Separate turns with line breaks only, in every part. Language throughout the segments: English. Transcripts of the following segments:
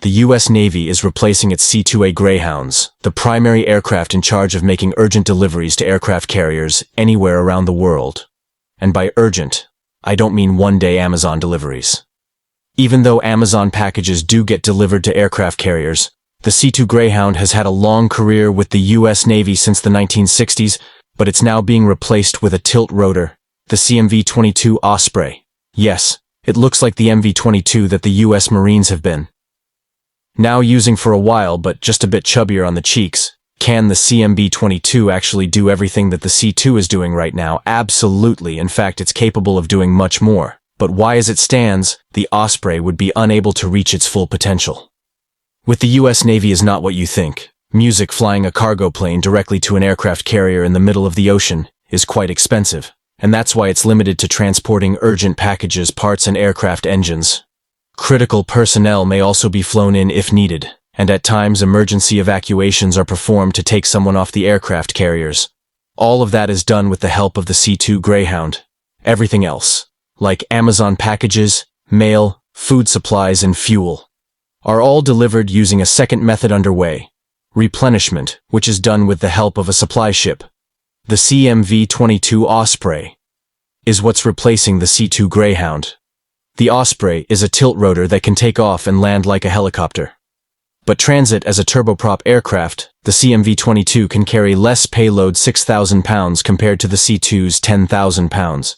the U.S. Navy is replacing its C-2A Greyhounds, the primary aircraft in charge of making urgent deliveries to aircraft carriers anywhere around the world. And by urgent, I don't mean one-day Amazon deliveries. Even though Amazon packages do get delivered to aircraft carriers, the C-2 Greyhound has had a long career with the U.S. Navy since the 1960s, but it's now being replaced with a tilt rotor, the CMV-22 Osprey. Yes, it looks like the MV-22 that the U.S. Marines have been now using for a while, but just a bit chubbier on the cheeks. Can the CMV-22 actually do everything that the C-2 is doing right now? Absolutely. In fact, it's capable of doing much more. But why, as it stands, the Osprey would be unable to reach its full potential? With the U.S. Navy is not what you think. Music flying a cargo plane directly to an aircraft carrier in the middle of the ocean is quite expensive, and that's why it's limited to transporting urgent packages, parts, and aircraft engines. Critical personnel may also be flown in if needed, and at times emergency evacuations are performed to take someone off the aircraft carriers. All of that is done with the help of the C-2 Greyhound. Everything else, like Amazon packages, mail, food supplies, and fuel, are all delivered using a second method underway, replenishment, which is done with the help of a supply ship. The CMV-22 Osprey is what's replacing the C-2 Greyhound. The Osprey is a tilt rotor that can take off and land like a helicopter. But transit as a turboprop aircraft, the CMV-22 can carry less payload, 6,000 pounds, compared to the C-2's 10,000 pounds.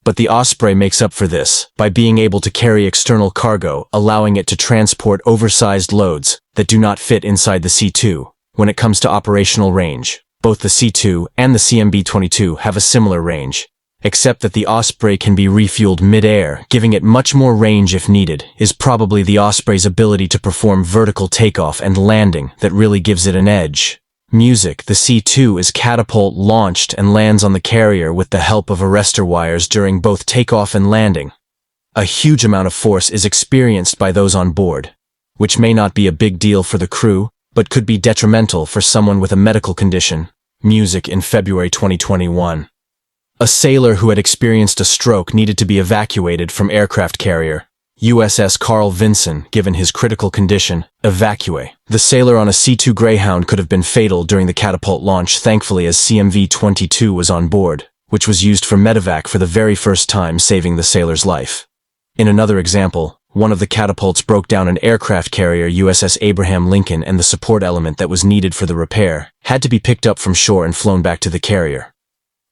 But the Osprey makes up for this by being able to carry external cargo, allowing it to transport oversized loads that do not fit inside the C-2. When it comes to operational range, both the C-2 and the CMV-22 have a similar range, except that the Osprey can be refueled mid-air, giving it much more range if needed. Is probably the Osprey's ability to perform vertical takeoff and landing that really gives it an edge. Music. The C-2 is catapult launched and lands on the carrier with the help of arrestor wires during both takeoff and landing. A huge amount of force is experienced by those on board, which may not be a big deal for the crew, but could be detrimental for someone with a medical condition. Music. In February 2021. A sailor who had experienced a stroke needed to be evacuated from aircraft carrier USS Carl Vinson, given his critical condition. Evacuate. The sailor on a C-2 Greyhound could have been fatal during the catapult launch, thankfully, as CMV-22 was on board, which was used for medevac for the very first time, saving the sailor's life. In another example, one of the catapults broke down an aircraft carrier USS Abraham Lincoln, and the support element that was needed for the repair had to be picked up from shore and flown back to the carrier.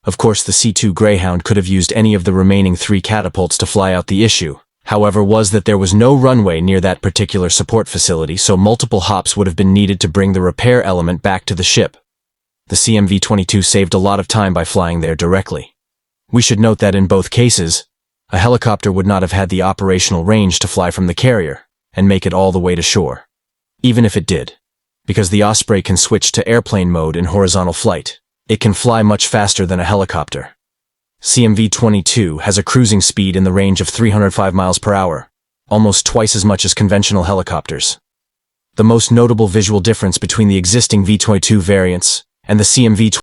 Of course, the C-2 Greyhound could have used any of the remaining 3 catapults to fly out. The issue, however, was that there was no runway near that particular support facility, so multiple hops would have been needed to bring the repair element back to the ship. The CMV-22 saved a lot of time by flying there directly. We should note that in both cases, a helicopter would not have had the operational range to fly from the carrier and make it all the way to shore. Even if it did, because the Osprey can switch to airplane mode in horizontal flight, it can fly much faster than a helicopter. CMV-22 has a cruising speed in the range of 305 miles per hour, almost twice as much as conventional helicopters. The most notable visual difference between the existing V-22 variants and the CMV-22